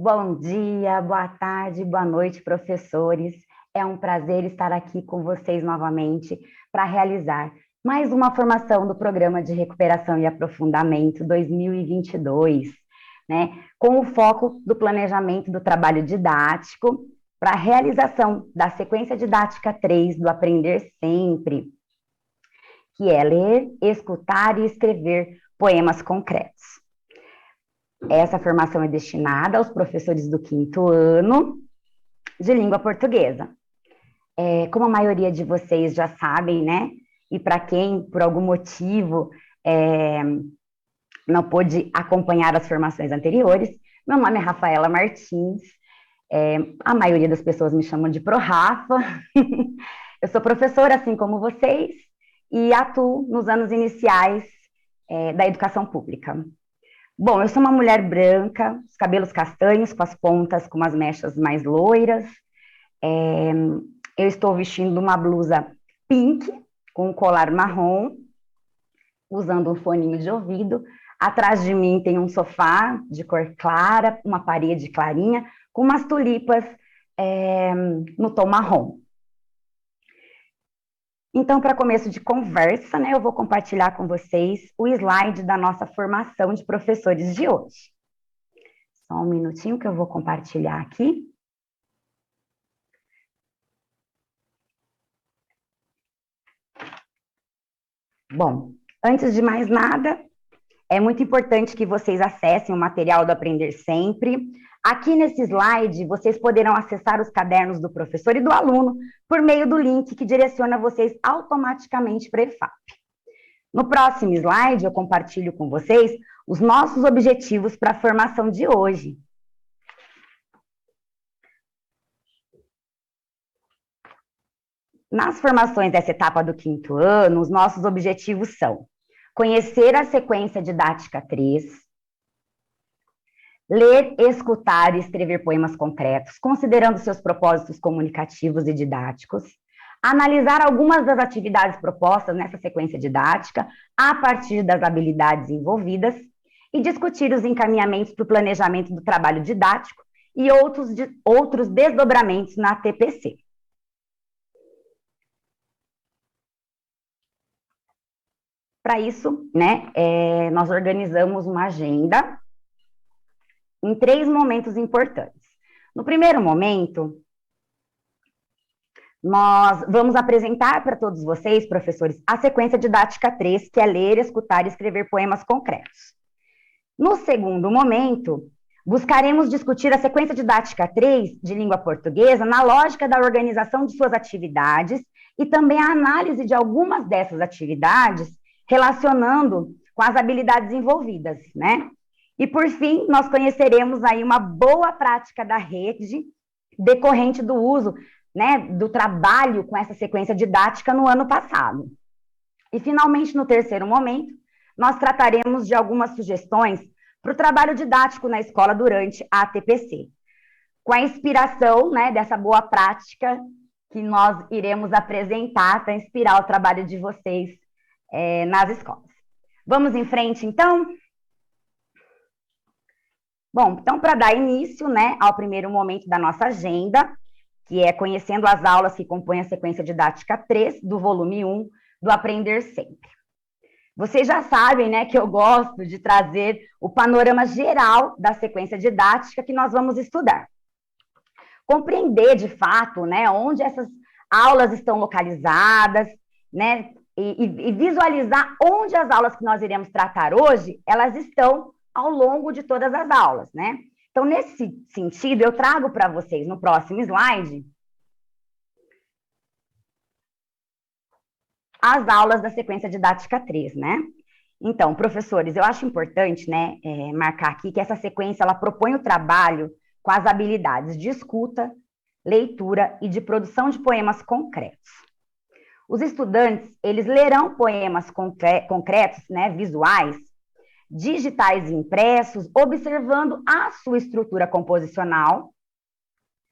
Bom dia, boa tarde, boa noite, professores. É um prazer estar aqui com vocês novamente para realizar mais uma formação do Programa de Recuperação e Aprofundamento 2022, né? Com o foco do planejamento do trabalho didático para a realização da sequência didática 3 do Aprender Sempre, que é ler, escutar e escrever poemas concretos. Essa formação é destinada aos professores do quinto ano de língua portuguesa. Como a maioria de vocês já sabem, né? E para quem, por algum motivo, não pôde acompanhar as formações anteriores, meu nome é Rafaela Martins. A maioria das pessoas me chamam de Pro-Rafa. Eu sou professora, assim como vocês, e atuo nos anos iniciais da educação pública. Bom, eu sou uma mulher branca, os cabelos castanhos, com as pontas, com umas mechas mais loiras. Eu estou vestindo uma blusa pink, com um colar marrom, usando um foninho de ouvido. Atrás de mim tem um sofá de cor clara, uma parede clarinha, com umas tulipas no tom marrom. Então, para começo de conversa, né, eu vou compartilhar com vocês o slide da nossa formação de professores de hoje. Só um minutinho que eu vou compartilhar aqui. Bom, antes de mais nada, é muito importante que vocês acessem o material do Aprender Sempre. Aqui nesse slide, vocês poderão acessar os cadernos do professor e do aluno por meio do link que direciona vocês automaticamente para a EFAP. No próximo slide, eu compartilho com vocês os nossos objetivos para a formação de hoje. Nas formações dessa etapa do quinto ano, os nossos objetivos são conhecer a sequência didática 3, ler, escutar e escrever poemas concretos, considerando seus propósitos comunicativos e didáticos, analisar algumas das atividades propostas nessa sequência didática a partir das habilidades envolvidas e discutir os encaminhamentos para o planejamento do trabalho didático e outros desdobramentos na TPC. Para isso, né, nós organizamos uma agenda em 3 momentos importantes. No primeiro momento, nós vamos apresentar para todos vocês, professores, a sequência didática 3, que é ler, escutar e escrever poemas concretos. No segundo momento, buscaremos discutir a sequência didática 3 de língua portuguesa na lógica da organização de suas atividades e também a análise de algumas dessas atividades relacionando com as habilidades envolvidas, né? E, por fim, nós conheceremos aí uma boa prática da rede decorrente do uso, né, do trabalho com essa sequência didática no ano passado. E, finalmente, no terceiro momento, nós trataremos de algumas sugestões para o trabalho didático na escola durante a TPC, com a inspiração, né, dessa boa prática que nós iremos apresentar para inspirar o trabalho de vocês nas escolas. Vamos em frente, então? Bom, então, para dar início, né, ao primeiro momento da nossa agenda, que é conhecendo as aulas que compõem a sequência didática 3 do volume 1 do Aprender Sempre. Vocês já sabem, né, que eu gosto de trazer o panorama geral da sequência didática que nós vamos estudar. Compreender, de fato, né, onde essas aulas estão localizadas, né, e visualizar onde as aulas que nós iremos tratar hoje, elas estão ao longo de todas as aulas, né? Então, nesse sentido, eu trago para vocês, no próximo slide, as aulas da sequência didática 3, né? Então, professores, eu acho importante, né, marcar aqui que essa sequência, ela propõe o trabalho com as habilidades de escuta, leitura e de produção de poemas concretos. Os estudantes, eles lerão poemas concretos, né, visuais, digitais e impressos, observando a sua estrutura composicional,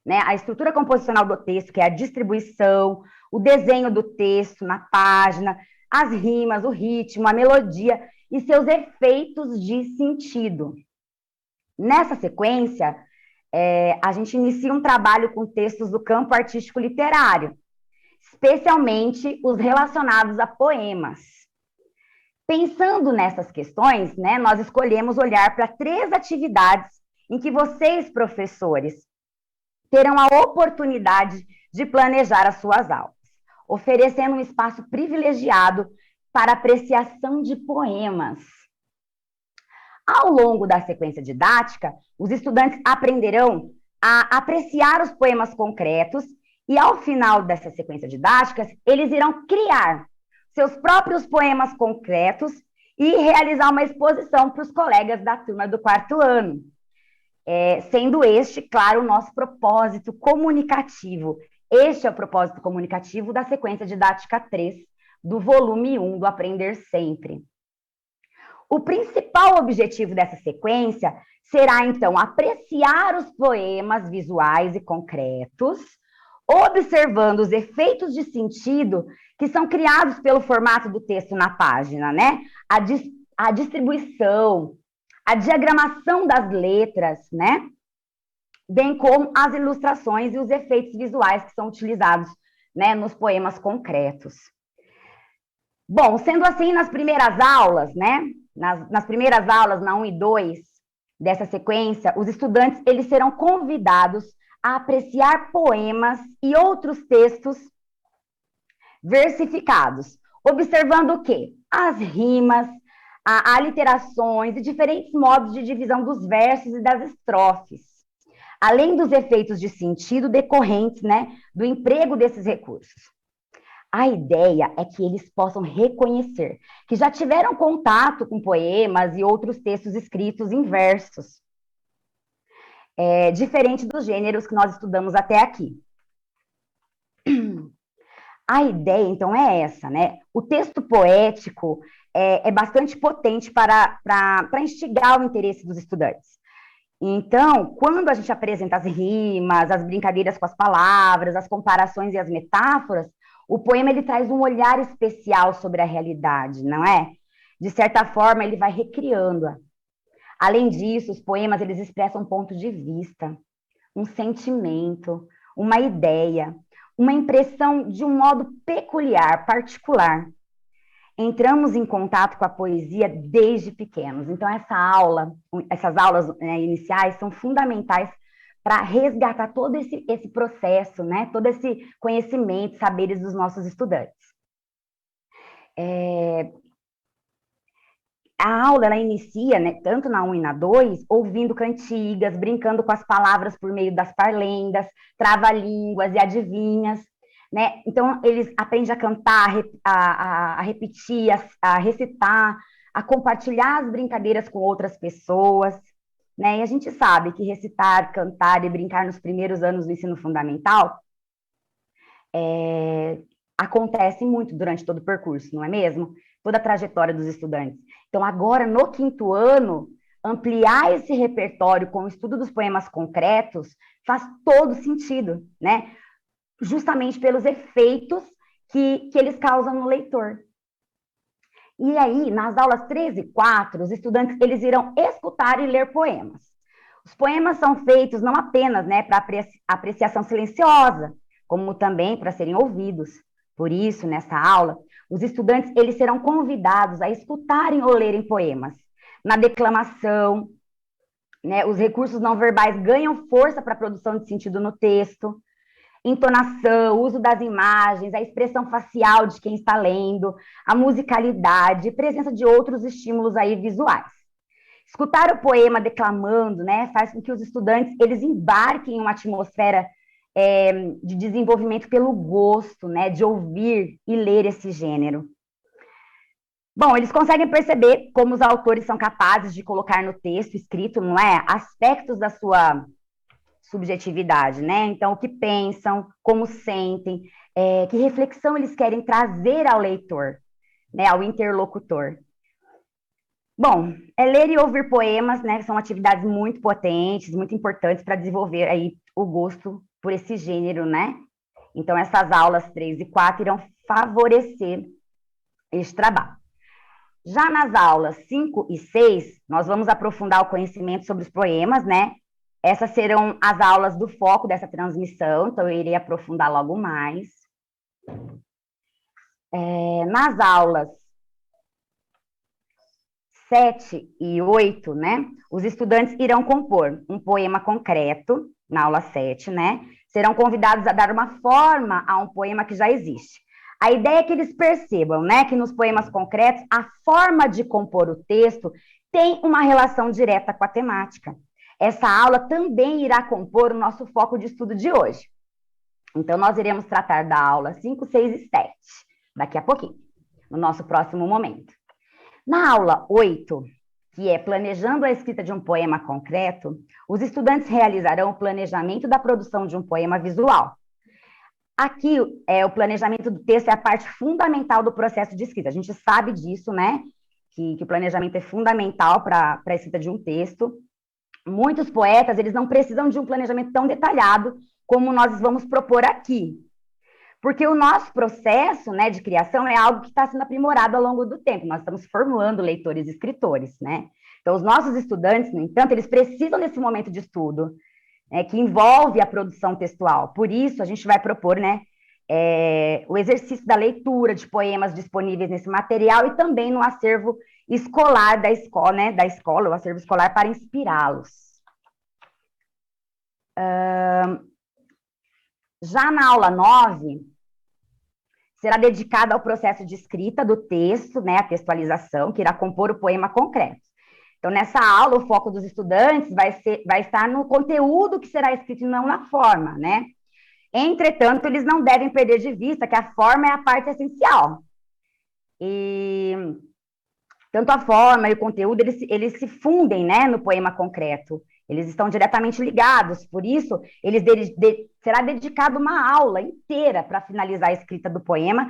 né, a estrutura composicional do texto, que é a distribuição, o desenho do texto na página, as rimas, o ritmo, a melodia e seus efeitos de sentido. Nessa sequência, a gente inicia um trabalho com textos do campo artístico literário, especialmente os relacionados a poemas. Pensando nessas questões, né, nós escolhemos olhar para 3 atividades em que vocês, professores, terão a oportunidade de planejar as suas aulas, oferecendo um espaço privilegiado para apreciação de poemas. Ao longo da sequência didática, os estudantes aprenderão a apreciar os poemas concretos e, ao final dessa sequência didática, eles irão criar seus próprios poemas concretos e realizar uma exposição para os colegas da turma do 4º ano. Sendo este, claro, o nosso propósito comunicativo. Este é o propósito comunicativo da sequência didática 3, do volume 1 do Aprender Sempre. O principal objetivo dessa sequência será, então, apreciar os poemas visuais e concretos, observando os efeitos de sentido que são criados pelo formato do texto na página, né? A distribuição, a diagramação das letras, né? Bem como as ilustrações e os efeitos visuais que são utilizados, né, nos poemas concretos. Bom, sendo assim, nas primeiras aulas, né? Nas primeiras aulas, na 1 e 2 dessa sequência, os estudantes eles serão convidados a apreciar poemas e outros textos versificados, observando o quê? As rimas, aliterações e diferentes modos de divisão dos versos e das estrofes, além dos efeitos de sentido decorrentes, né, do emprego desses recursos. A ideia é que eles possam reconhecer que já tiveram contato com poemas e outros textos escritos em versos, diferente dos gêneros que nós estudamos até aqui. A ideia, então, é essa, né? O texto poético é bastante potente para instigar o interesse dos estudantes. Então, quando a gente apresenta as rimas, as brincadeiras com as palavras, as comparações e as metáforas, o poema ele traz um olhar especial sobre a realidade, não é? De certa forma, ele vai recriando-a. Além disso, os poemas eles expressam um ponto de vista, um sentimento, uma ideia, uma impressão de um modo peculiar, particular. Entramos em contato com a poesia desde pequenos. Então, essas aulas, né, iniciais são fundamentais para resgatar todo esse processo, né, todo esse conhecimento, saberes dos nossos estudantes. A aula ela inicia, né, tanto na 1 e na 2, ouvindo cantigas, brincando com as palavras por meio das parlendas, trava-línguas e adivinhas, né? Então, eles aprendem a cantar, a repetir, a recitar, a compartilhar as brincadeiras com outras pessoas, né? E a gente sabe que recitar, cantar e brincar nos primeiros anos do ensino fundamental acontece muito durante todo o percurso, não é mesmo? Toda a trajetória dos estudantes. Então, agora, no 5º ano, ampliar esse repertório com o estudo dos poemas concretos faz todo sentido, né? Justamente pelos efeitos que eles causam no leitor. E aí, nas aulas 3 e 4, os estudantes eles irão escutar e ler poemas. Os poemas são feitos não apenas, né, para apreciação silenciosa, como também para serem ouvidos. Por isso, nessa aula, os estudantes eles serão convidados a escutarem ou lerem poemas. Na declamação, né, os recursos não verbais ganham força para a produção de sentido no texto. Entonação, uso das imagens, a expressão facial de quem está lendo, a musicalidade, presença de outros estímulos aí visuais. Escutar o poema declamando, né, faz com que os estudantes eles embarquem em uma atmosfera de desenvolvimento pelo gosto, né, de ouvir e ler esse gênero. Bom, eles conseguem perceber como os autores são capazes de colocar no texto escrito, não é, aspectos da sua subjetividade, né? Então, o que pensam, como sentem, que reflexão eles querem trazer ao leitor, né, ao interlocutor. Bom, ler e ouvir poemas, né, são atividades muito potentes, muito importantes para desenvolver aí o gosto por esse gênero, né? Então, essas aulas 3 e 4 irão favorecer esse trabalho. Já nas aulas 5 e 6, nós vamos aprofundar o conhecimento sobre os poemas, né? Essas serão as aulas do foco dessa transmissão, então eu irei aprofundar logo mais. Nas aulas 7 e 8, né, os estudantes irão compor um poema concreto, na aula 7, né, serão convidados a dar uma forma a um poema que já existe. A ideia é que eles percebam, né, que nos poemas concretos, a forma de compor o texto tem uma relação direta com a temática. Essa aula também irá compor o nosso foco de estudo de hoje. Então, nós iremos tratar da aula 5, 6 e 7, daqui a pouquinho, no nosso próximo momento. Na aula 8, que é Planejando a Escrita de um Poema Concreto, os estudantes realizarão o planejamento da produção de um poema visual. Aqui, o planejamento do texto é a parte fundamental do processo de escrita. A gente sabe disso, né? Que o planejamento é fundamental para a escrita de um texto. Muitos poetas, eles não precisam de um planejamento tão detalhado como nós vamos propor aqui. Porque o nosso processo, né, de criação é algo que está sendo aprimorado ao longo do tempo. Nós estamos formando leitores e escritores, né? Então, os nossos estudantes, no entanto, eles precisam desse momento de estudo, né, que envolve a produção textual. Por isso, a gente vai propor, né, o exercício da leitura de poemas disponíveis nesse material e também no acervo escolar da escola, né, o acervo escolar para inspirá-los. Já na aula 9, será dedicada ao processo de escrita do texto, né, a textualização, que irá compor o poema concreto. Então, nessa aula, o foco dos estudantes vai estar no conteúdo que será escrito e não na forma, né? Entretanto, eles não devem perder de vista que a forma é a parte essencial. E tanto a forma e o conteúdo, eles se fundem, né, no poema concreto. Eles estão diretamente ligados, por isso, será dedicada uma aula inteira para finalizar a escrita do poema,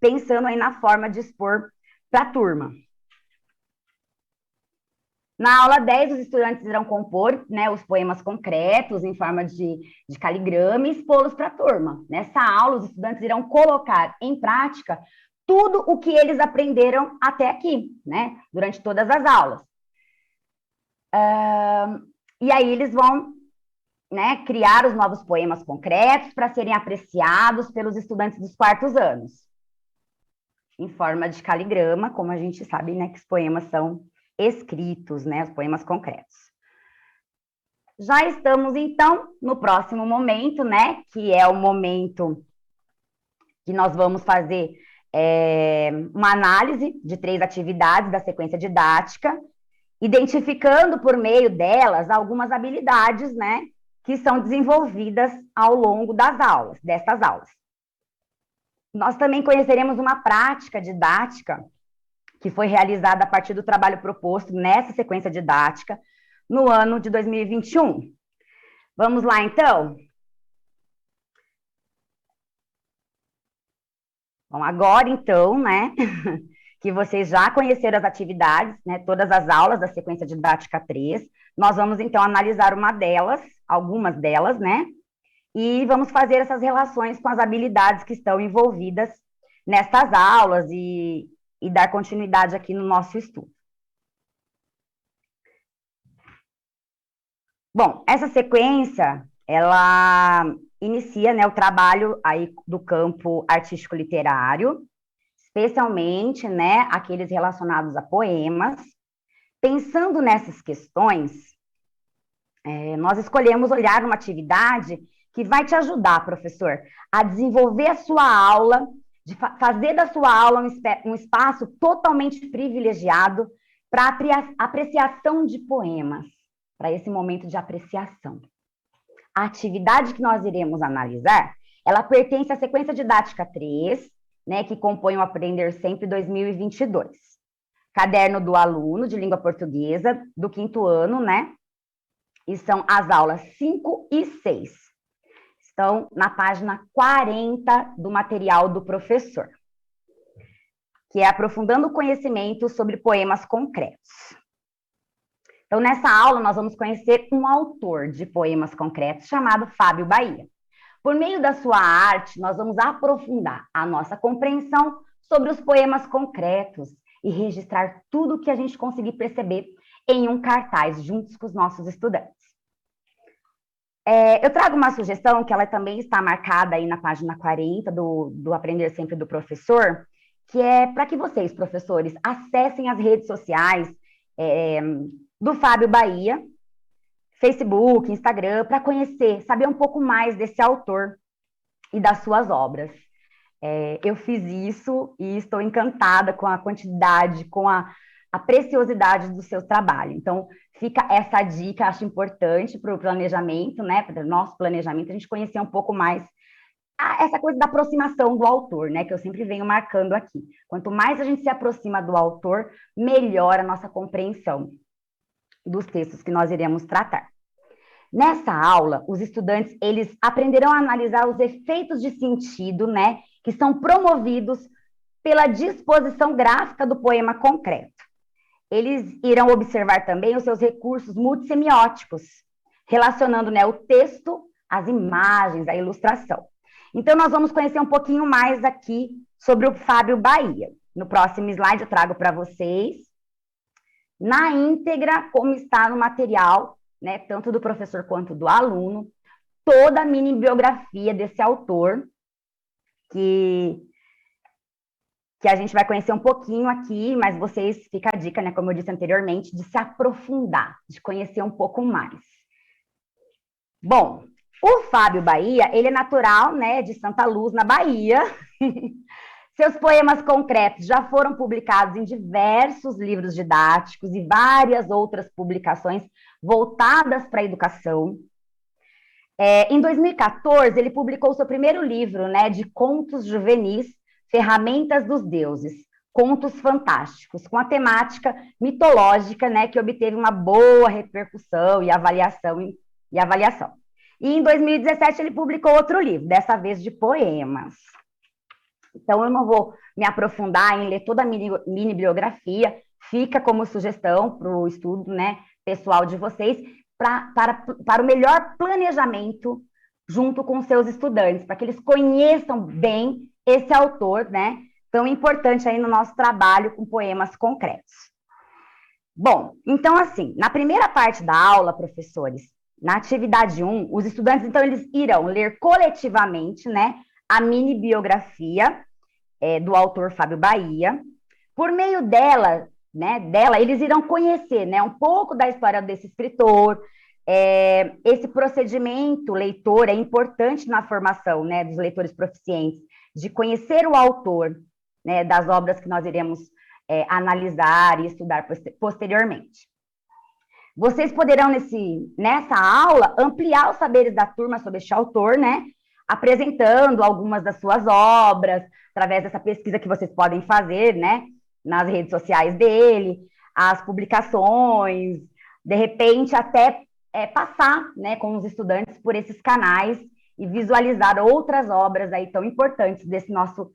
pensando aí na forma de expor para a turma. Na aula 10, os estudantes irão compor, né, os poemas concretos em forma de caligrama e expô-los para a turma. Nessa aula, os estudantes irão colocar em prática tudo o que eles aprenderam até aqui, né, durante todas as aulas. E aí eles vão, né, criar os novos poemas concretos para serem apreciados pelos estudantes dos quartos anos, em forma de caligrama, como a gente sabe, né, que os poemas são escritos, né, os poemas concretos. Já estamos, então, no próximo momento, né, que é o momento que nós vamos fazer uma análise de 3 atividades da sequência didática, identificando por meio delas algumas habilidades, né, que são desenvolvidas ao longo dessas aulas. Nós também conheceremos uma prática didática que foi realizada a partir do trabalho proposto nessa sequência didática no ano de 2021. Vamos lá, então? Bom, agora, então, né, que vocês já conheceram as atividades, né, todas as aulas da sequência didática 3, nós vamos, então, analisar algumas delas, né, e vamos fazer essas relações com as habilidades que estão envolvidas nessas aulas e dar continuidade aqui no nosso estudo. Bom, essa sequência, ela inicia, né, o trabalho aí do campo artístico-literário, especialmente, né, aqueles relacionados a poemas. Pensando nessas questões, nós escolhemos olhar uma atividade que vai te ajudar, professor, a desenvolver a sua aula, de fazer da sua aula um espaço totalmente privilegiado para apreciação de poemas, para esse momento de apreciação. A atividade que nós iremos analisar, ela pertence à sequência didática 3, né, que compõe o Aprender Sempre 2022. Caderno do aluno de língua portuguesa, do 5º ano, né? E são as aulas 5 e 6. Estão na página 40 do material do professor, que é Aprofundando o Conhecimento sobre Poemas Concretos. Então, nessa aula, nós vamos conhecer um autor de poemas concretos chamado Fábio Bahia. Por meio da sua arte, nós vamos aprofundar a nossa compreensão sobre os poemas concretos e registrar tudo o que a gente conseguir perceber em um cartaz juntos com os nossos estudantes. Eu trago uma sugestão que ela também está marcada aí na página 40 do Aprender Sempre do Professor, que é para que vocês, professores, acessem as redes sociais é, do Fábio Bahia, Facebook, Instagram, para conhecer, saber um pouco mais desse autor e das suas obras. Eu fiz isso e estou encantada com a quantidade, com a preciosidade do seu trabalho. Então, fica essa dica, acho importante para o planejamento, né? Para o nosso planejamento, a gente conhecer um pouco mais essa coisa da aproximação do autor, né? Que eu sempre venho marcando aqui. Quanto mais a gente se aproxima do autor, melhor a nossa compreensão dos textos que nós iremos tratar. Nessa aula, os estudantes, eles aprenderão a analisar os efeitos de sentido, né, que são promovidos pela disposição gráfica do poema concreto. Eles irão observar também os seus recursos multissemióticos, relacionando, né, o texto, as imagens, a ilustração. Então, nós vamos conhecer um pouquinho mais aqui sobre o Fábio Bahia. No próximo slide eu trago para vocês, na íntegra, como está no material, né, tanto do professor quanto do aluno, toda a mini biografia desse autor, que a gente vai conhecer um pouquinho aqui, mas vocês, fica a dica, né, como eu disse anteriormente, de se aprofundar, de conhecer um pouco mais. Bom, o Fábio Bahia, ele é natural, né, de Santa Luz, na Bahia. Seus poemas concretos já foram publicados em diversos livros didáticos e várias outras publicações voltadas para a educação. Em 2014, ele publicou seu primeiro livro, né, de contos juvenis, Ferramentas dos Deuses, contos fantásticos, com a temática mitológica, né, que obteve uma boa repercussão e avaliação. E em 2017 ele publicou outro livro, dessa vez de poemas. Então eu não vou me aprofundar em ler toda a mini biografia, fica como sugestão para o estudo, né, pessoal de vocês, para o melhor planejamento junto com seus estudantes, para que eles conheçam bem esse autor, né, tão importante aí no nosso trabalho com poemas concretos. Bom, então assim, na primeira parte da aula, professores, na atividade 1, os estudantes, então, eles irão ler coletivamente, né, a mini biografia do autor Fábio Bahia. Por meio dela, eles irão conhecer, né, um pouco da história desse escritor. Esse procedimento leitor é importante na formação, né, dos leitores proficientes, de conhecer o autor, né, das obras que nós iremos analisar e estudar posteriormente. Vocês poderão, nessa aula, ampliar os saberes da turma sobre este autor, né, apresentando algumas das suas obras, através dessa pesquisa que vocês podem fazer, né, nas redes sociais dele, as publicações, de repente até passar, né, com os estudantes por esses canais e visualizar outras obras aí tão importantes desse nosso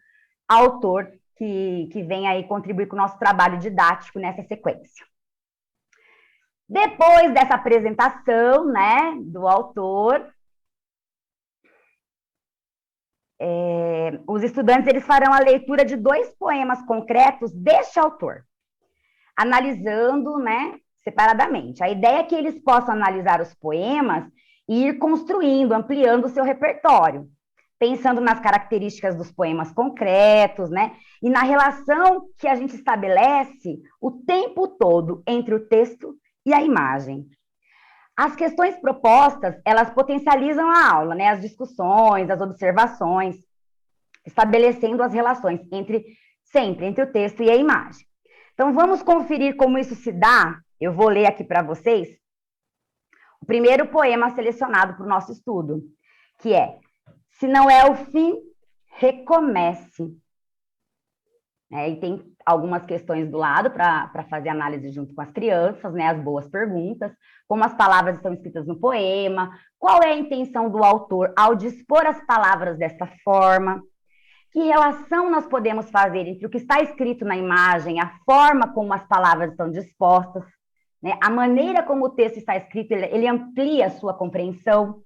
autor que vem aí contribuir com o nosso trabalho didático nessa sequência. Depois dessa apresentação, né, do autor, os estudantes, eles farão a leitura de 2 poemas concretos deste autor, analisando, né, separadamente. A ideia é que eles possam analisar os poemas e ir construindo, ampliando o seu repertório, pensando nas características dos poemas concretos, né, e na relação que a gente estabelece o tempo todo entre o texto e a imagem. As questões propostas, elas potencializam a aula, né, as discussões, as observações, estabelecendo as relações sempre entre o texto e a imagem. Então, vamos conferir como isso se dá. Eu vou ler aqui para vocês o primeiro poema selecionado para o nosso estudo, que é: se não é o fim, recomece. E tem algumas questões do lado para fazer análise junto com as crianças, né, as boas perguntas, como as palavras estão escritas no poema, qual é a intenção do autor ao dispor as palavras dessa forma, que relação nós podemos fazer entre o que está escrito na imagem, a forma como as palavras estão dispostas, né, a maneira como o texto está escrito, ele amplia a sua compreensão.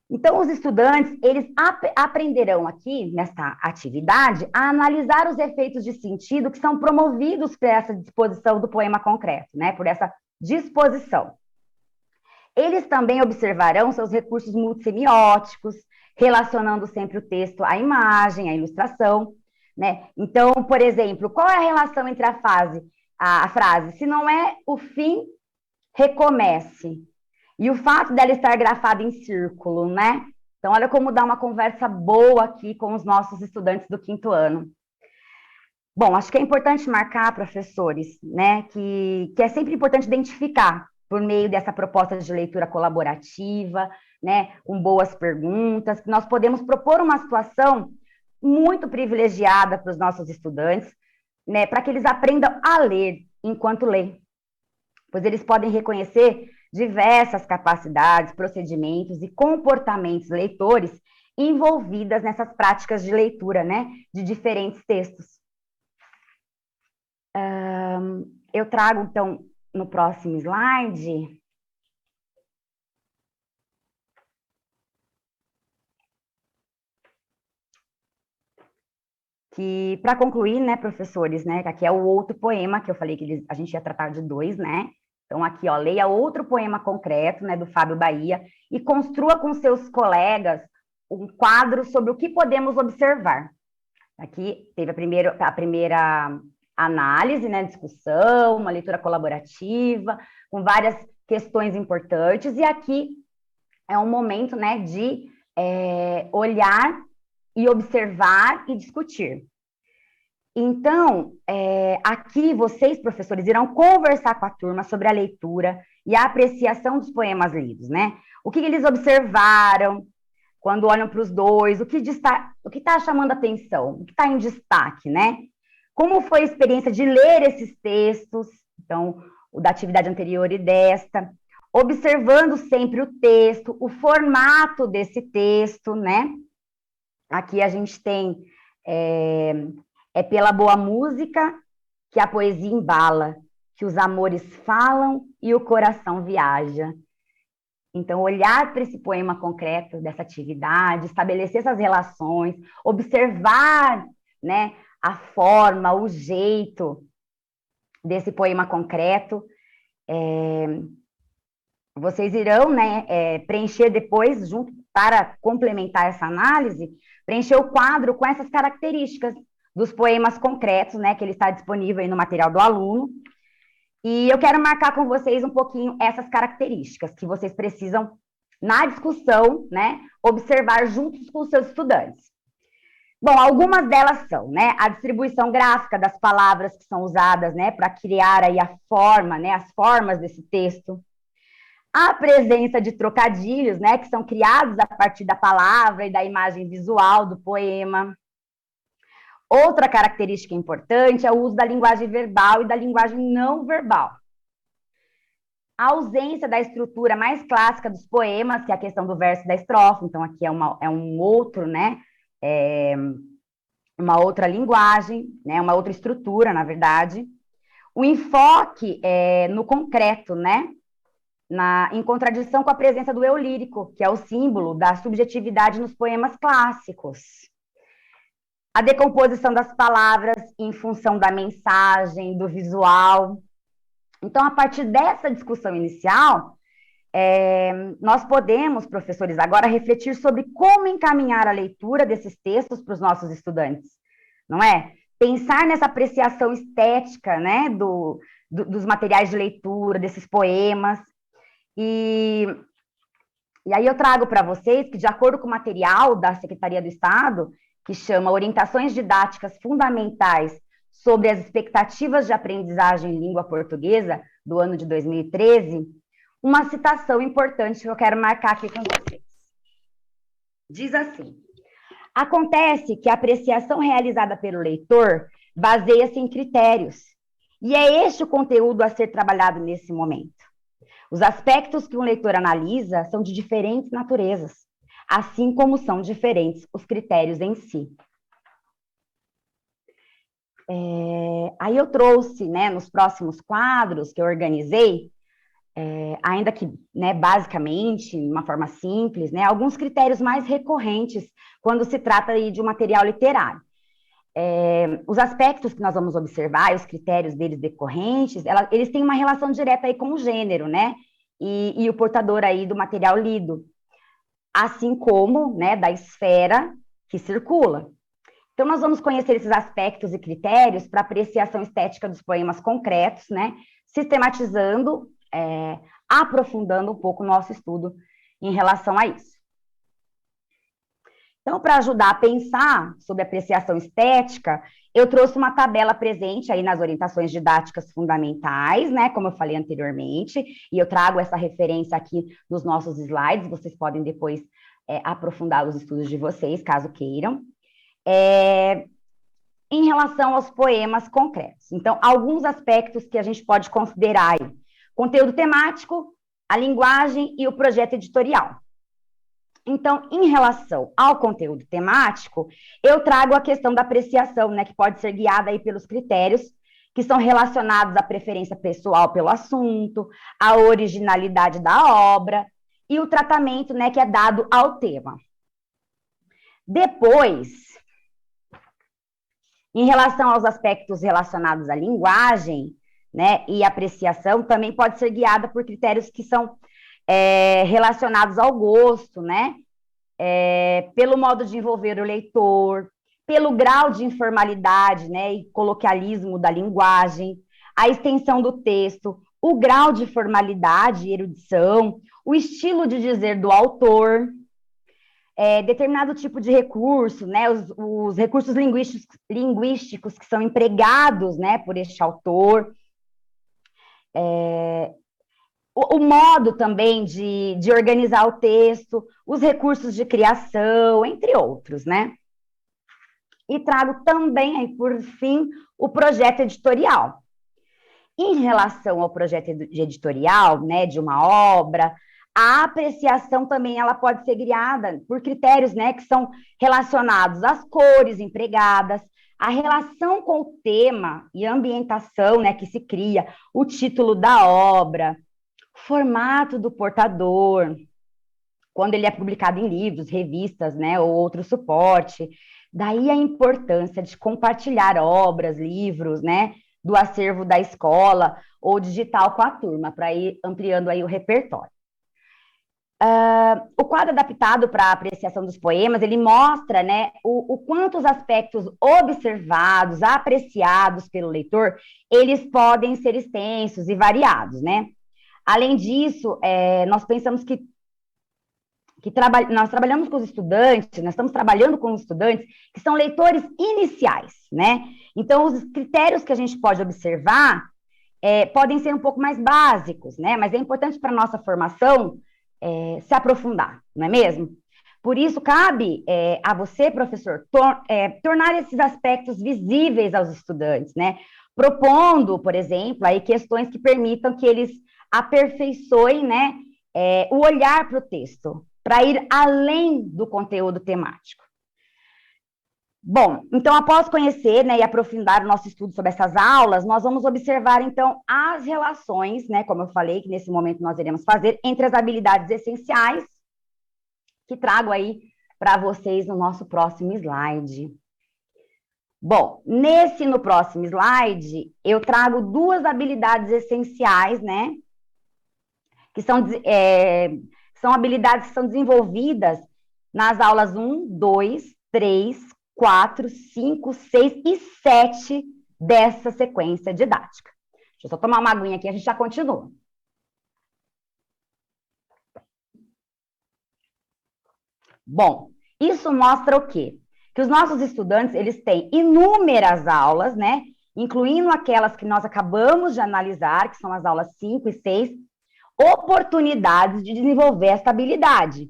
Então, os estudantes, eles aprenderão aqui, nesta atividade, a analisar os efeitos de sentido que são promovidos por essa disposição do poema concreto, né? Por essa disposição. Eles também observarão seus recursos multissemióticos, relacionando sempre o texto à imagem, à ilustração, né? Então, por exemplo, qual é a relação entre a frase, se não é o fim, recomece, e o fato dela estar grafada em círculo, né? Então, olha como dá uma conversa boa aqui com os nossos estudantes do quinto ano. Bom, acho que é importante marcar, professores, né, que é sempre importante identificar, por meio dessa proposta de leitura colaborativa, né, com boas perguntas, que nós podemos propor uma situação muito privilegiada para os nossos estudantes, né, para que eles aprendam a ler enquanto lêem, pois eles podem reconhecer diversas capacidades, procedimentos e comportamentos leitores envolvidas nessas práticas de leitura, né, de diferentes textos. Eu trago, então, no próximo slide, que, para concluir, né, professores, né, que aqui é o outro poema que eu falei que a gente ia tratar de dois, né? Então, aqui, ó, leia outro poema concreto, né, do Fábio Bahia, e construa com seus colegas um quadro sobre o que podemos observar. Aqui teve a primeira análise, né, discussão, uma leitura colaborativa, com várias questões importantes, e aqui é um momento, né, de olhar e observar e discutir. Então, aqui vocês, professores, irão conversar com a turma sobre a leitura e a apreciação dos poemas lidos, né? O que eles observaram quando olham para os dois, o que está chamando a atenção, o que está em destaque, né? Como foi a experiência de ler esses textos, então, o da atividade anterior e desta, observando sempre o texto, o formato desse texto, né? Aqui a gente tem pela boa música que a poesia embala, que os amores falam e o coração viaja. Então, olhar para esse poema concreto dessa atividade, estabelecer essas relações, observar, né, a forma, o jeito desse poema concreto, vocês irão, né, preencher depois, junto, para complementar essa análise, preencher o quadro com essas características dos poemas concretos, né, que ele está disponível aí no material do aluno. E eu quero marcar com vocês um pouquinho essas características que vocês precisam, na discussão, né, observar juntos com os seus estudantes. Bom, algumas delas são, né, a distribuição gráfica das palavras que são usadas, né, para criar aí a forma, né, as formas desse texto. A presença de trocadilhos, né, que são criados a partir da palavra e da imagem visual do poema. Outra característica importante é o uso da linguagem verbal e da linguagem não verbal. A ausência da estrutura mais clássica dos poemas, que é a questão do verso e da estrofe, então aqui é um outro, né, uma outra linguagem, né, uma outra estrutura, na verdade. O enfoque no concreto, né, em contradição com a presença do eu lírico, que é o símbolo da subjetividade nos poemas clássicos. A decomposição das palavras em função da mensagem, do visual. Então, a partir dessa discussão inicial, nós podemos, professores, agora refletir sobre como encaminhar a leitura desses textos para os nossos estudantes, não é? Pensar nessa apreciação estética, né, dos materiais de leitura, desses poemas. E aí eu trago para vocês que, de acordo com o material da Secretaria do Estado, que chama Orientações Didáticas Fundamentais sobre as Expectativas de Aprendizagem em Língua Portuguesa, do ano de 2013, uma citação importante que eu quero marcar aqui com vocês. Diz assim: acontece que a apreciação realizada pelo leitor baseia-se em critérios, e é este o conteúdo a ser trabalhado nesse momento. Os aspectos que um leitor analisa são de diferentes naturezas, assim como são diferentes os critérios em si. Aí eu trouxe, né, nos próximos quadros que eu organizei, ainda que, né, basicamente, de uma forma simples, né, alguns critérios mais recorrentes quando se trata aí de um material literário. Os aspectos que nós vamos observar, os critérios deles decorrentes, eles têm uma relação direta aí com o gênero, né? e o portador aí do material lido, assim como, né, da esfera que circula. Então, nós vamos conhecer esses aspectos e critérios para apreciação estética dos poemas concretos, né, sistematizando, aprofundando um pouco o nosso estudo em relação a isso. Então, para ajudar a pensar sobre apreciação estética, eu trouxe uma tabela presente aí nas orientações didáticas fundamentais, né, como eu falei anteriormente, e eu trago essa referência aqui nos nossos slides, vocês podem depois aprofundar os estudos de vocês, caso queiram. Em relação aos poemas concretos. Então, alguns aspectos que a gente pode considerar aí: conteúdo temático, a linguagem e o projeto editorial. Então, em relação ao conteúdo temático, eu trago a questão da apreciação, né, que pode ser guiada aí pelos critérios que são relacionados à preferência pessoal pelo assunto, à originalidade da obra e o tratamento, né, que é dado ao tema. Depois, em relação aos aspectos relacionados à linguagem, né, e apreciação, também pode ser guiada por critérios que são relacionados ao gosto, né, pelo modo de envolver o leitor, pelo grau de informalidade, né, e coloquialismo da linguagem, a extensão do texto, o grau de formalidade e erudição, o estilo de dizer do autor, determinado tipo de recurso, né, os recursos linguísticos que são empregados, né, por este autor, o modo também de organizar o texto, os recursos de criação, entre outros, né? E trago também, aí, por fim, o projeto editorial. Em relação ao projeto editorial, né, de uma obra, a apreciação também ela pode ser guiada por critérios, né, que são relacionados às cores empregadas, a relação com o tema e a ambientação, né, que se cria, o título da obra, formato do portador, quando ele é publicado em livros, revistas, né, ou outro suporte. Daí a importância de compartilhar obras, livros, né, do acervo da escola ou digital com a turma, para ir ampliando aí o repertório. O quadro adaptado para a apreciação dos poemas, ele mostra, né, o quanto os aspectos observados, apreciados pelo leitor, eles podem ser extensos e variados, né? Além disso, nós pensamos que nós trabalhamos com os estudantes, nós estamos trabalhando com os estudantes que são leitores iniciais, né? Então, os critérios que a gente pode observar podem ser um pouco mais básicos, né? Mas é importante para a nossa formação se aprofundar, não é mesmo? Por isso, cabe a você, professor, tornar esses aspectos visíveis aos estudantes, né? Propondo, por exemplo, aí questões que permitam que eles aperfeiçoem, né, o olhar para o texto, para ir além do conteúdo temático. Bom, então, após conhecer, né, e aprofundar o nosso estudo sobre essas aulas, nós vamos observar, então, as relações, né, como eu falei, que nesse momento nós iremos fazer, entre as habilidades essenciais, que trago aí para vocês no nosso próximo slide. Bom, no próximo slide, eu trago duas habilidades essenciais, né, que são habilidades que são desenvolvidas nas aulas 1, 2, 3, 4, 5, 6 e 7 dessa sequência didática. Deixa eu só tomar uma aguinha aqui, a gente já continua. Bom, isso mostra o quê? Que os nossos estudantes, eles têm inúmeras aulas, né? Incluindo aquelas que nós acabamos de analisar, que são as aulas 5 e 6, oportunidades de desenvolver essa habilidade.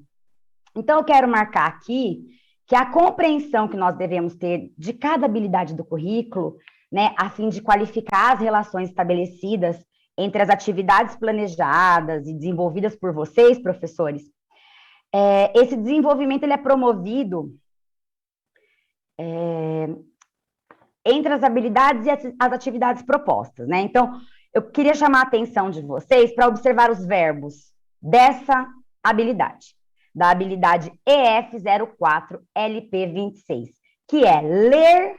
Então, eu quero marcar aqui que a compreensão que nós devemos ter de cada habilidade do currículo, né, a fim de qualificar as relações estabelecidas entre as atividades planejadas e desenvolvidas por vocês, professores, esse desenvolvimento ele é promovido entre as habilidades e as atividades propostas, né? Então, eu queria chamar a atenção de vocês para observar os verbos dessa habilidade, da habilidade EF04 LP26, que é ler,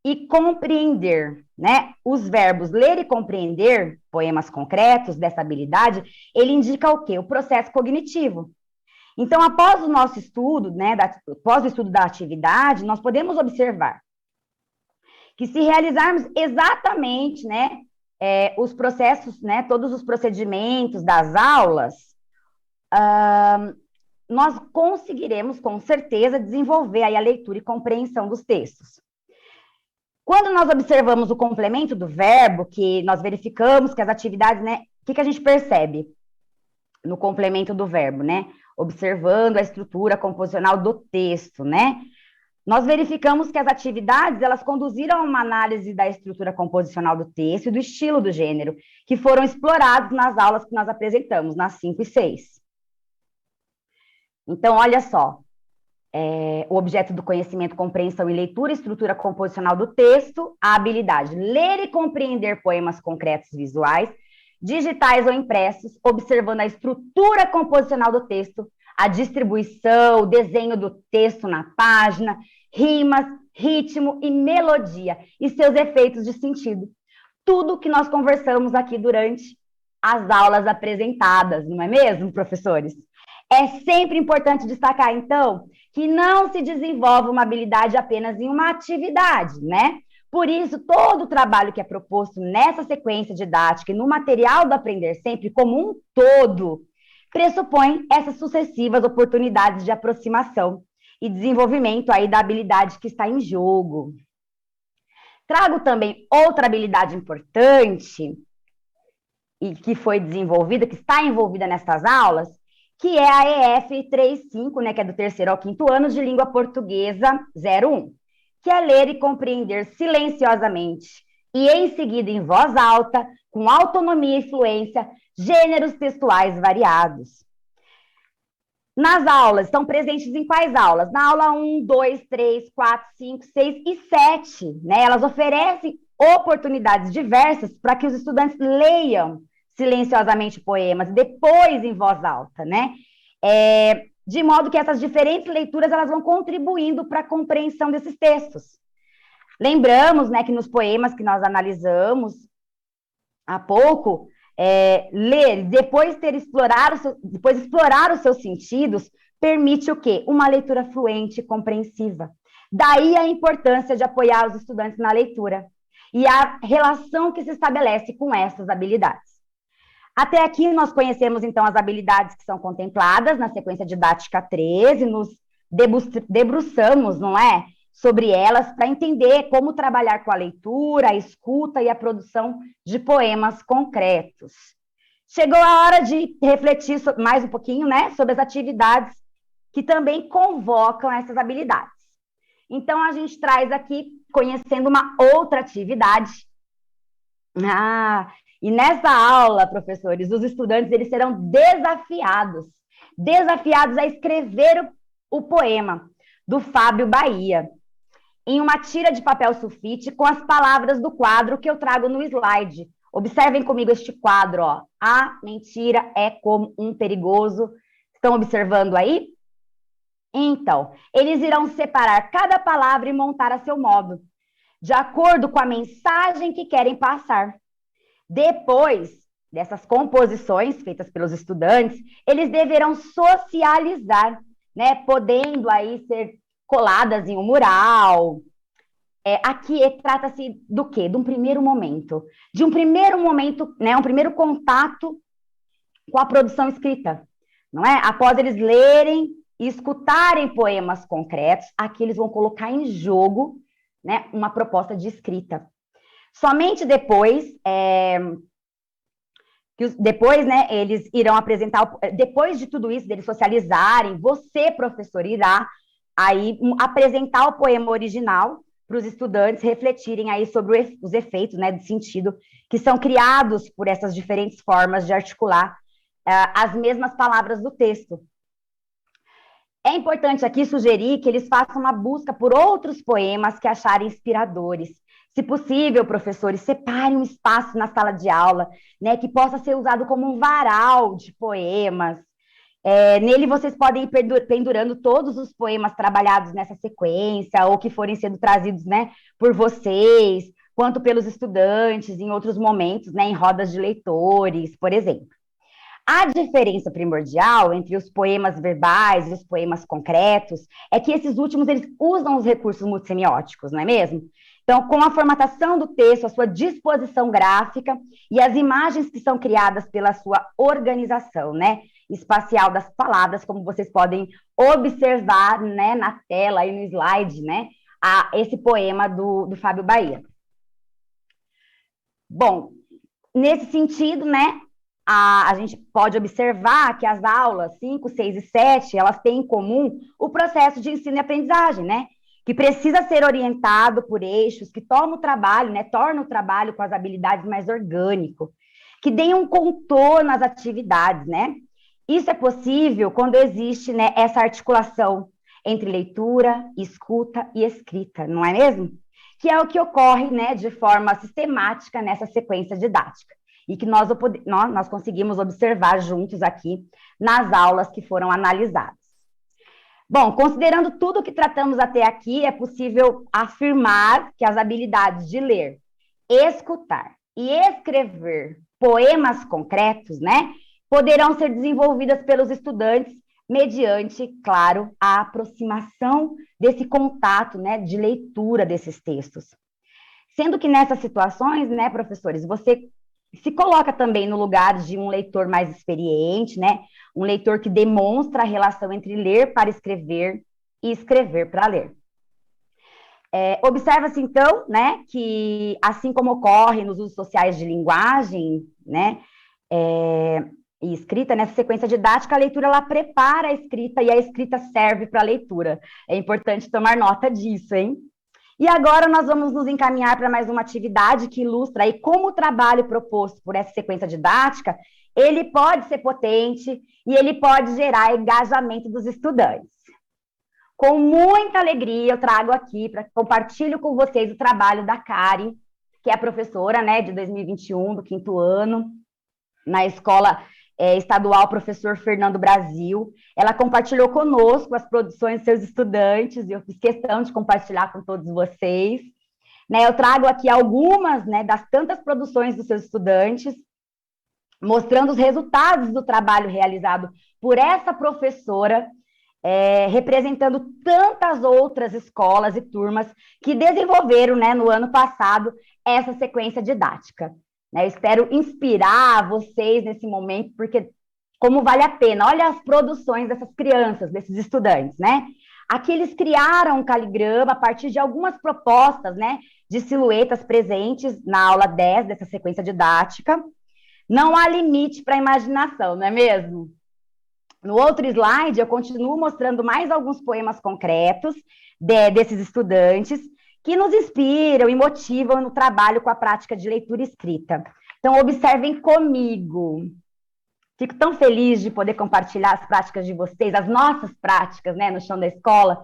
e compreender, né? Os verbos ler e compreender, poemas concretos dessa habilidade, ele indica o quê? O processo cognitivo. Então, após o nosso estudo, né, após o estudo da atividade, nós podemos observar que se realizarmos exatamente, né, os processos, né, todos os procedimentos das aulas, nós conseguiremos, com certeza, desenvolver aí a leitura e compreensão dos textos. Quando nós observamos o complemento do verbo, que nós verificamos que as atividades, né, o que a gente percebe no complemento do verbo, né? Observando a estrutura composicional do texto, né? Nós verificamos que as atividades, elas conduziram a uma análise da estrutura composicional do texto e do estilo do gênero, que foram explorados nas aulas que nós apresentamos, nas 5 e 6. Então, olha só, o objeto do conhecimento, compreensão e leitura, estrutura composicional do texto, a habilidade ler e compreender poemas concretos visuais, digitais ou impressos, observando a estrutura composicional do texto, a distribuição, o desenho do texto na página, rimas, ritmo e melodia, e seus efeitos de sentido. Tudo que nós conversamos aqui durante as aulas apresentadas, não é mesmo, professores? É sempre importante destacar, então, que não se desenvolve uma habilidade apenas em uma atividade, né? Por isso, todo o trabalho que é proposto nessa sequência didática e no material do Aprender Sempre como um todo, pressupõe essas sucessivas oportunidades de aproximação e desenvolvimento aí da habilidade que está em jogo. Trago também outra habilidade importante e que foi desenvolvida, que está envolvida nessas aulas, que é a EF 35, né, que é do 3º ao 5º ano de língua portuguesa 01, que é ler e compreender silenciosamente e em seguida em voz alta, com autonomia e fluência, gêneros textuais variados. Nas aulas, estão presentes em quais aulas? Na aula 1, 2, 3, 4, 5, 6 e 7, né? Elas oferecem oportunidades diversas para que os estudantes leiam silenciosamente poemas, depois em voz alta, né? De modo que essas diferentes leituras elas vão contribuindo para a compreensão desses textos. Lembramos, né, que nos poemas que nós analisamos há pouco, ler, depois explorar os seus sentidos, permite o quê? Uma leitura fluente e compreensiva. Daí a importância de apoiar os estudantes na leitura e a relação que se estabelece com essas habilidades. Até aqui nós conhecemos, então, as habilidades que são contempladas na sequência didática 13, nos debruçamos, não é? Sobre elas para entender como trabalhar com a leitura, a escuta e a produção de poemas concretos. Chegou a hora de refletir mais um pouquinho, né, sobre as atividades que também convocam essas habilidades. Então, a gente traz aqui, conhecendo uma outra atividade. E nessa aula, professores, os estudantes eles serão desafiados a escrever o poema do Fábio Bahia, em uma tira de papel sulfite com as palavras do quadro que eu trago no slide. Observem comigo este quadro, ó. A mentira é como um perigoso. Estão observando aí? Então, eles irão separar cada palavra e montar a seu modo, de acordo com a mensagem que querem passar. Depois dessas composições feitas pelos estudantes, eles deverão socializar, né, podendo aí ser coladas em um mural. Aqui trata-se do quê? De um primeiro momento. De um primeiro momento, né, um primeiro contato com a produção escrita, não é? Após eles lerem e escutarem poemas concretos, aqui eles vão colocar em jogo, né, uma proposta de escrita. Somente depois, né, eles irão apresentar, depois de tudo isso, deles socializarem, você, professor, irá aí apresentar o poema original para os estudantes refletirem aí sobre os efeitos, né, de sentido que são criados por essas diferentes formas de articular as mesmas palavras do texto. É importante aqui sugerir que eles façam uma busca por outros poemas que acharem inspiradores. Se possível, professores, separem um espaço na sala de aula, né, que possa ser usado como um varal de poemas. Nele vocês podem ir pendurando todos os poemas trabalhados nessa sequência, ou que forem sendo trazidos, né, por vocês, quanto pelos estudantes em outros momentos, né, em rodas de leitores, por exemplo. A diferença primordial entre os poemas verbais e os poemas concretos é que esses últimos eles usam os recursos multissemióticos, não é mesmo? Então, com a formatação do texto, a sua disposição gráfica e as imagens que são criadas pela sua organização, né, espacial das palavras, como vocês podem observar, né, na tela e no slide, né, esse poema do Fábio Bahia. Bom, nesse sentido, né, a gente pode observar que as aulas 5, 6 e 7, elas têm em comum o processo de ensino e aprendizagem, né? Que precisa ser orientado por eixos que tornam o trabalho, né? Torna o trabalho com as habilidades mais orgânico, que deem um contorno às atividades, né? Isso é possível quando existe, né, essa articulação entre leitura, escuta e escrita, não é mesmo? Que é o que ocorre, né, de forma sistemática nessa sequência didática e que nós conseguimos observar juntos aqui nas aulas que foram analisadas. Bom, considerando tudo que tratamos até aqui, é possível afirmar que as habilidades de ler, escutar e escrever poemas concretos, né, poderão ser desenvolvidas pelos estudantes mediante, claro, a aproximação desse contato, né, de leitura desses textos. Sendo que nessas situações, né, professores, você se coloca também no lugar de um leitor mais experiente, né? Um leitor que demonstra a relação entre ler para escrever e escrever para ler. Observa-se, então, né, que assim como ocorre nos usos sociais de linguagem, né, e escrita, nessa sequência didática, a leitura ela prepara a escrita e a escrita serve para a leitura. É importante tomar nota disso, hein? E agora nós vamos nos encaminhar para mais uma atividade que ilustra aí como o trabalho proposto por essa sequência didática, ele pode ser potente e ele pode gerar engajamento dos estudantes. Com muita alegria eu trago aqui, para compartilho com vocês o trabalho da Karen, que é a professora, né, de 2021, do 5º ano, na escola estadual Professor Fernando Brasil. Ela compartilhou conosco as produções de seus estudantes, e eu fiz questão de compartilhar com todos vocês. Né, eu trago aqui algumas, né, das tantas produções dos seus estudantes, mostrando os resultados do trabalho realizado por essa professora, representando tantas outras escolas e turmas que desenvolveram, né, no ano passado, essa sequência didática. Eu espero inspirar vocês nesse momento, porque como vale a pena. Olha as produções dessas crianças, desses estudantes, né? Aqui eles criaram um caligrama a partir de algumas propostas, né, de silhuetas presentes na aula 10 dessa sequência didática. Não há limite para a imaginação, não é mesmo? No outro slide, eu continuo mostrando mais alguns poemas concretos desses estudantes, que nos inspiram e motivam no trabalho com a prática de leitura e escrita. Então, observem comigo. Fico tão feliz de poder compartilhar as práticas de vocês, as nossas práticas, né, no chão da escola,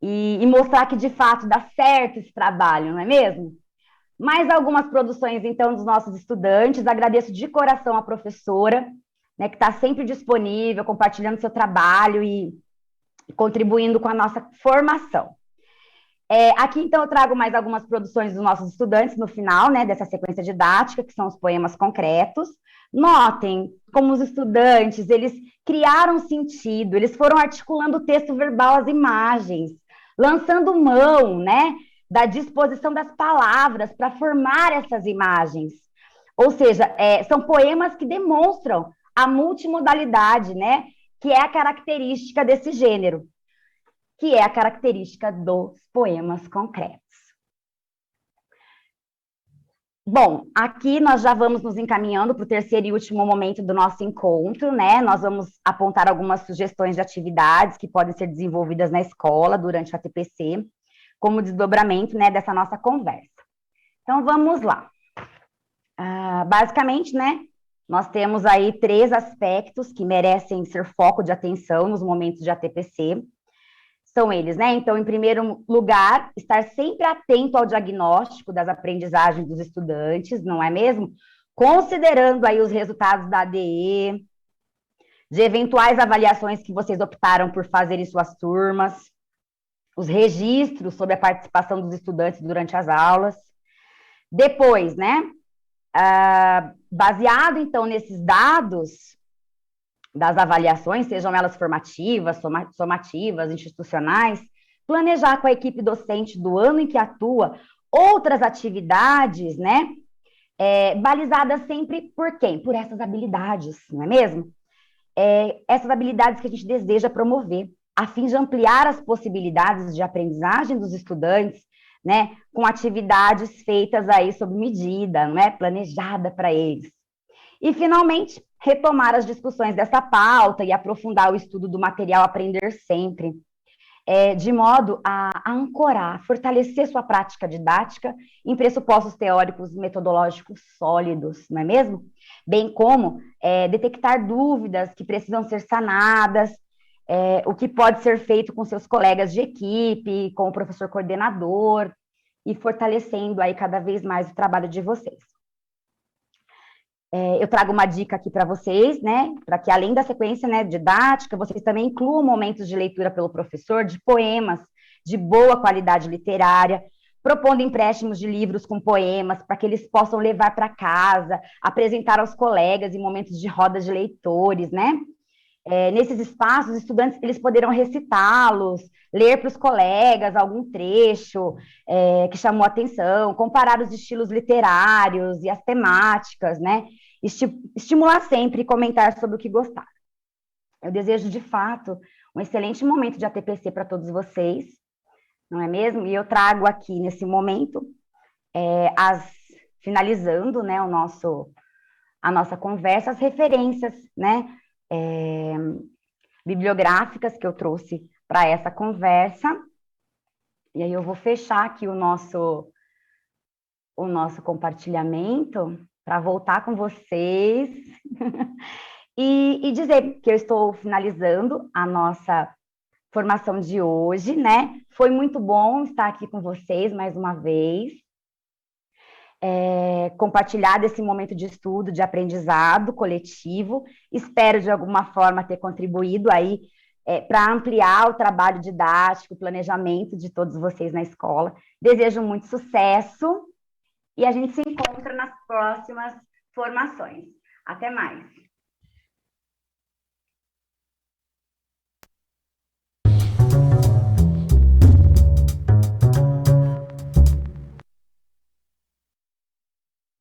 e mostrar que, de fato, dá certo esse trabalho, não é mesmo? Mais algumas produções, então, dos nossos estudantes. Agradeço de coração a professora, né, que está sempre disponível, compartilhando seu trabalho e contribuindo com a nossa formação. Aqui, então, eu trago mais algumas produções dos nossos estudantes no final, né, dessa sequência didática, que são os poemas concretos. Notem como os estudantes, eles criaram sentido, eles foram articulando o texto verbal às imagens, lançando mão, né, da disposição das palavras para formar essas imagens. Ou seja, são poemas que demonstram a multimodalidade, né, que é a característica desse gênero, que é a característica dos poemas concretos. Bom, aqui nós já vamos nos encaminhando para o terceiro e último momento do nosso encontro, né? Nós vamos apontar algumas sugestões de atividades que podem ser desenvolvidas na escola durante a TPC, como desdobramento, né, dessa nossa conversa. Então, vamos lá. Basicamente, né, nós temos aí 3 aspectos que merecem ser foco de atenção nos momentos de ATPC. São eles, né? Então, em primeiro lugar, estar sempre atento ao diagnóstico das aprendizagens dos estudantes, não é mesmo? Considerando aí os resultados da ADE, de eventuais avaliações que vocês optaram por fazer em suas turmas, os registros sobre a participação dos estudantes durante as aulas. Depois, né, baseado, então, nesses dados das avaliações, sejam elas formativas, somativas, institucionais, planejar com a equipe docente do ano em que atua outras atividades, né, balizadas sempre por quem? Por essas habilidades, não é mesmo? Essas habilidades que a gente deseja promover, a fim de ampliar as possibilidades de aprendizagem dos estudantes, né, com atividades feitas aí sob medida, não é? Planejada para eles. E, finalmente, retomar as discussões dessa pauta e aprofundar o estudo do material Aprender Sempre, de modo a ancorar, fortalecer sua prática didática em pressupostos teóricos e metodológicos sólidos, não é mesmo? Bem como detectar dúvidas que precisam ser sanadas, o que pode ser feito com seus colegas de equipe, com o professor coordenador, e fortalecendo aí cada vez mais o trabalho de vocês. Eu trago uma dica aqui para vocês, né, para que além da sequência, né, didática, vocês também incluam momentos de leitura pelo professor de poemas de boa qualidade literária, propondo empréstimos de livros com poemas para que eles possam levar para casa, apresentar aos colegas em momentos de rodas de leitores, né? Nesses espaços, os estudantes eles poderão recitá-los, ler para os colegas algum trecho que chamou a atenção, comparar os estilos literários e as temáticas, né? Estimular sempre e comentar sobre o que gostaram. Eu desejo, de fato, um excelente momento de ATPC para todos vocês, não é mesmo? E eu trago aqui, nesse momento, finalizando, né, a nossa conversa, as referências, né, bibliográficas que eu trouxe para essa conversa. E aí eu vou fechar aqui o nosso compartilhamento para voltar com vocês e dizer que eu estou finalizando a nossa formação de hoje, né? Foi muito bom estar aqui com vocês mais uma vez, compartilhar desse momento de estudo, de aprendizado coletivo. Espero, de alguma forma, ter contribuído aí para ampliar o trabalho didático, o planejamento de todos vocês na escola. Desejo muito sucesso e a gente se encontra nas próximas formações. Até mais!